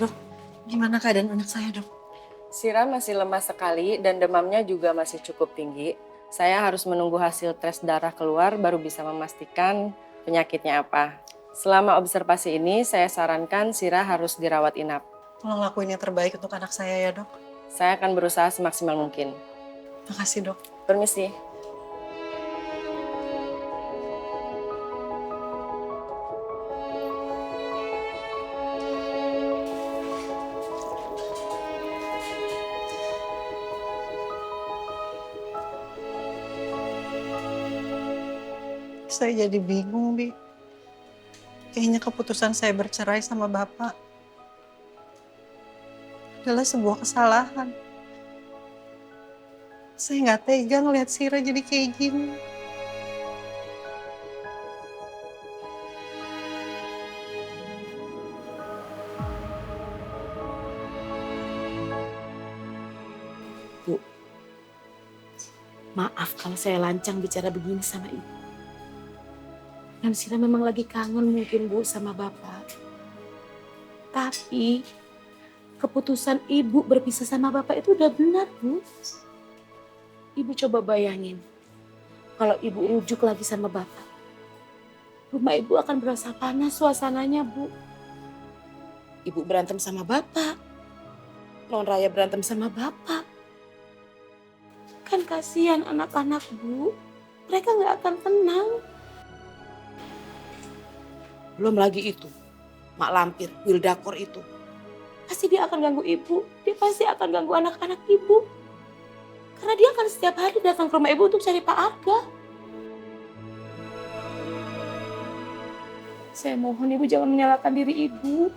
Dok, gimana keadaan anak saya, dok? Sira masih lemah sekali dan demamnya juga masih cukup tinggi. Saya harus menunggu hasil tes darah keluar baru bisa memastikan penyakitnya apa. Selama observasi ini, saya sarankan Sira harus dirawat inap. Tolong lakuin yang terbaik untuk anak saya ya, dok. Saya akan berusaha semaksimal mungkin. Makasih, dok. Permisi. Saya jadi bingung, Bi. Kayaknya keputusan saya bercerai sama Bapak adalah sebuah kesalahan. Saya nggak tega ngeliat Sira jadi kayak gini. Bu, maaf kalau saya lancang bicara begini sama ibu. Dan Sira memang lagi kangen mungkin Bu sama Bapak. Tapi keputusan ibu berpisah sama Bapak itu udah benar Bu. Ibu coba bayangin kalau ibu rujuk lagi sama Bapak. Rumah ibu akan berasa panas suasananya Bu. Ibu berantem sama Bapak. Non Raya berantem sama Bapak. Kan kasihan anak-anak Bu. Mereka nggak akan tenang. Belum lagi itu, Mak Lampir, Wildakor itu. Pasti dia akan ganggu ibu. Dia pasti akan ganggu anak-anak ibu. Karena dia akan setiap hari datang ke rumah ibu untuk cari Pak Arga. Saya mohon ibu jangan menyalahkan diri ibu.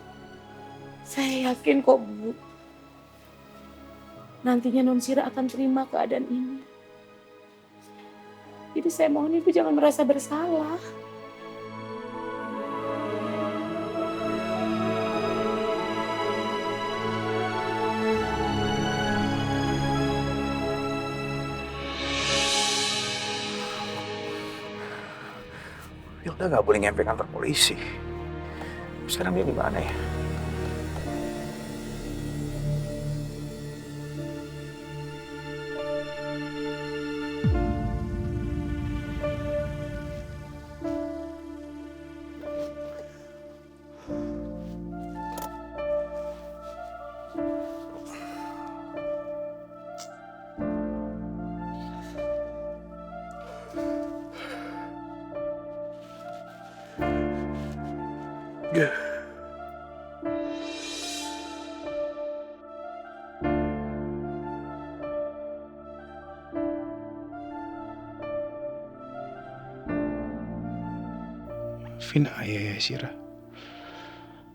Saya yakin kok Bu. Nantinya Non Sira akan terima keadaan ini. Jadi saya mohon ibu jangan merasa bersalah. Hilda nggak boleh nyampe kantor polisi. Sekarang dia di mana ya? Maafin ayah ya Sira.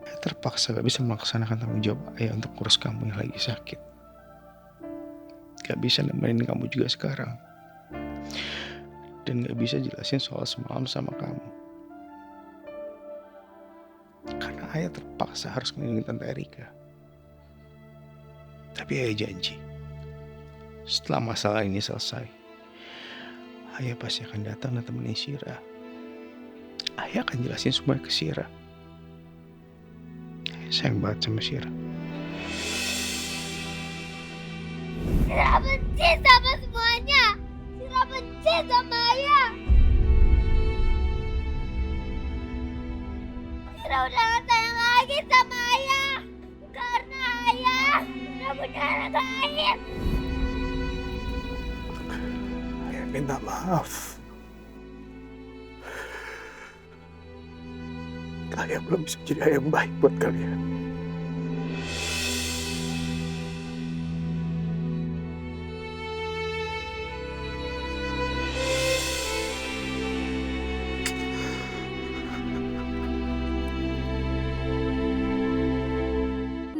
Ayah terpaksa gak bisa melaksanakan tanggung jawab ayah untuk ngurus kamu yang lagi sakit. Gak bisa nemenin kamu juga sekarang. Dan gak bisa jelasin soal semalam sama kamu. Karena ayah terpaksa harus ngelindungin Tante Erika. Tapi ayah janji, setelah masalah ini selesai, ayah pasti akan datang dan temenin Sira. Ayah akan jelasin semua ke Sira. Ayah sayang banget sama Sira. Sira benci sama semuanya. Sira benci sama ayah. Sira udah gak sayang lagi sama ayah. Karena ayah udah punya anak lain. Ayah minta maaf. Ayah belum bisa jadi ayah yang baik buat kalian.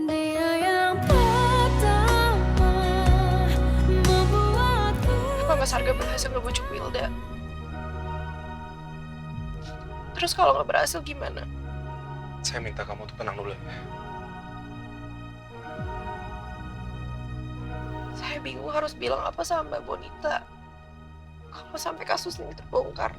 Dia yang pertama membuatku. Apa Mas Arga berhasil ngebujuk Wilda? Terus kalau nggak berhasil gimana? Saya minta kamu untuk tenang dulu. Saya bingung harus bilang apa sama Mbak Bonita. Kalau sampai kasus ini terbongkar.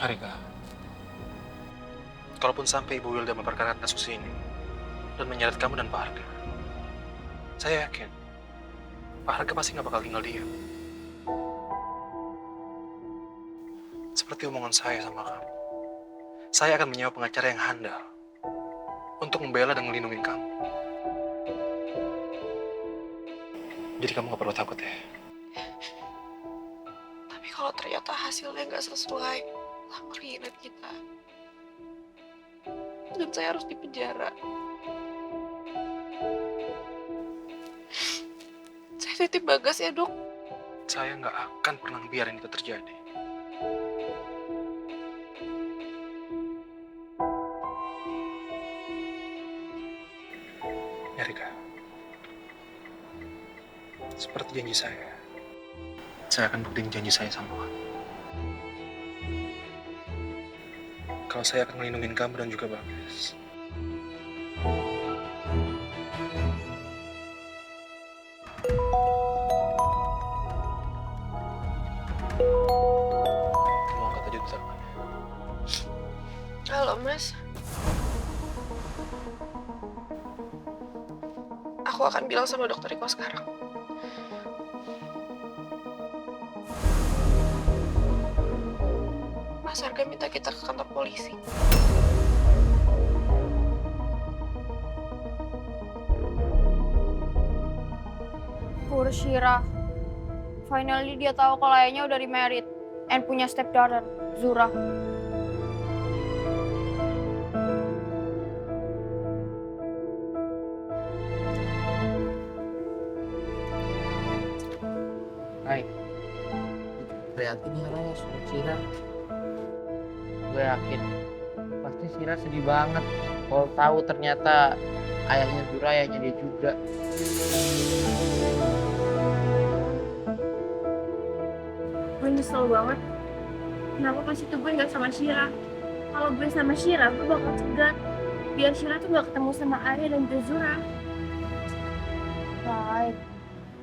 Harika, kalaupun sampai Ibu Wilda memperkarakan kasus ini dan menyeret kamu dan Pak Harga, saya yakin Pak Harga pasti nggak bakal tinggal diam. Seperti omongan saya sama kamu, saya akan menyewa pengacara yang handal untuk membela dan melindungi kamu. Jadi kamu nggak perlu takut ya. Tapi kalau ternyata hasilnya nggak sesuai sama keinginan kita, dan saya harus dipenjara, saya titip Bagas ya, Dok. Saya nggak akan pernah biarin itu terjadi. Ya Rika, seperti janji saya akan buktiin janji saya sama kamu. Kalau saya akan melindungi kamu dan juga Bagas. Kamu angkat aja teleponnya. Halo, Mas. Aku akan bilang sama dokter Riko sekarang. Mas Harga minta kita ke kantor polisi. Poor Shira. Finally dia tahu kalau ayahnya udah remarried and punya stepdaughter, Zura. Rai, prihatin ya Rai sama Shira. Gue yakin pasti Shira sedih banget kalau tahu ternyata ayahnya Zura ayahnya dia juga. Gue nyesel banget. Kenapa pas itu gue gak sama Shira? Kalau gue sama Shira, gue bakal cegah biar Shira tuh gak ketemu sama ayah dan Zura. Right.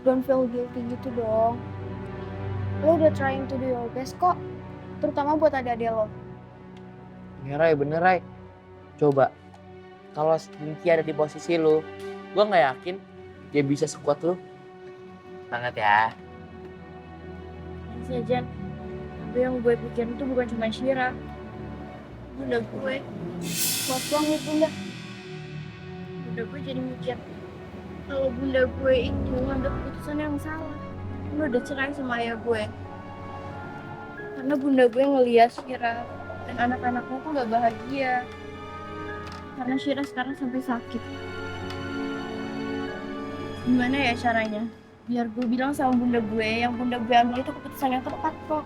Don't feel guilty gitu dong. Lo udah trying to do your best kok. Terutama buat adik-adik lo. Ya Rai, bener Rai. Coba, kalau Dinky ada di posisi lu, gue gak yakin dia bisa sekuat lu. Banget ya. Thanks ya, Jen. Tapi yang gue pikirin tuh bukan cuma Shira. Bunda gue. Kuat banget bunda. Bunda gue jadi mikir. Kalau bunda gue itu ngambil keputusan yang salah. Lo udah cerai sama ayah gue. Karena bunda gue ngeliat Shira dan anak-anaknya tuh gak bahagia. Karena Shira sekarang sampai sakit. Gimana ya caranya? Biar gue bilang sama bunda gue, yang bunda gue ambil itu keputusan yang tepat kok.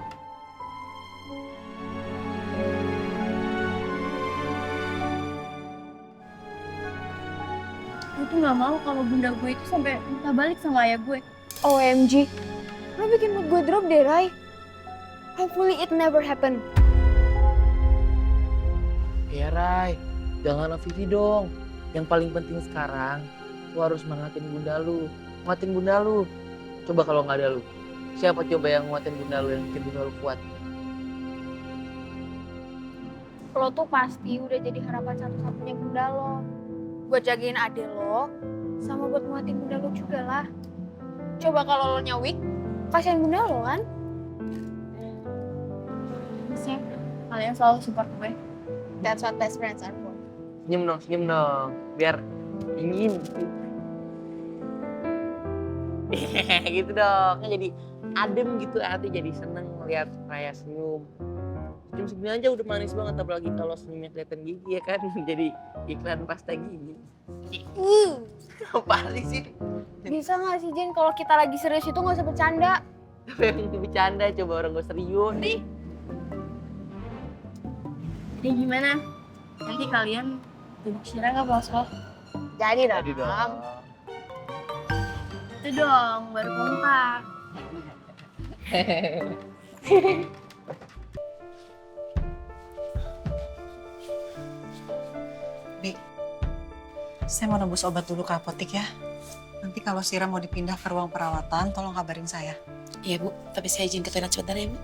Gue tuh gak mau kalau bunda gue itu sampai minta balik sama ayah gue. OMG, lo bikin mood gue drop deh, Rai. Hopefully it never happen. Ya Rai, jangan OVT dong. Yang paling penting sekarang, lu harus semangatin bunda lu. Nguatin bunda lu. Coba kalau nggak ada lu, siapa coba yang nguatin bunda lu, yang bikin bunda lu kuat? Lo tuh pasti udah jadi harapan satu-satunya bunda lo. Buat jagain adek lo, sama buat nguatin bunda lo juga lah. Coba kalau lo nyawik, kasihan bunda lo kan? Sih, kalian selalu support gue. That's what best friends are for. Senyum dong, biar dingin. Gitu dong, kan jadi adem gitu, hati jadi seneng ngeliat Raya senyum. Senyum aja udah manis banget, apalagi kalau senyumnya kelihatan gigi ya kan, jadi iklan pasta gigi. Apa sih? Bisa nggak sih Jen, kalau kita lagi serius itu nggak usah bercanda? Apa yang itu bercanda, coba orang gue serius nih. Jadi gimana? Nanti kalian jemput Shira nggak pulang sekolah? Jadi dong. Jadi dong. Itu dong, baru kompak. Bi, saya mau nebus obat dulu ke apotek ya. Nanti kalau Shira mau dipindah ke ruang perawatan, tolong kabarin saya. Iya Bu, tapi saya izin ke toilet sebentar ya Bu.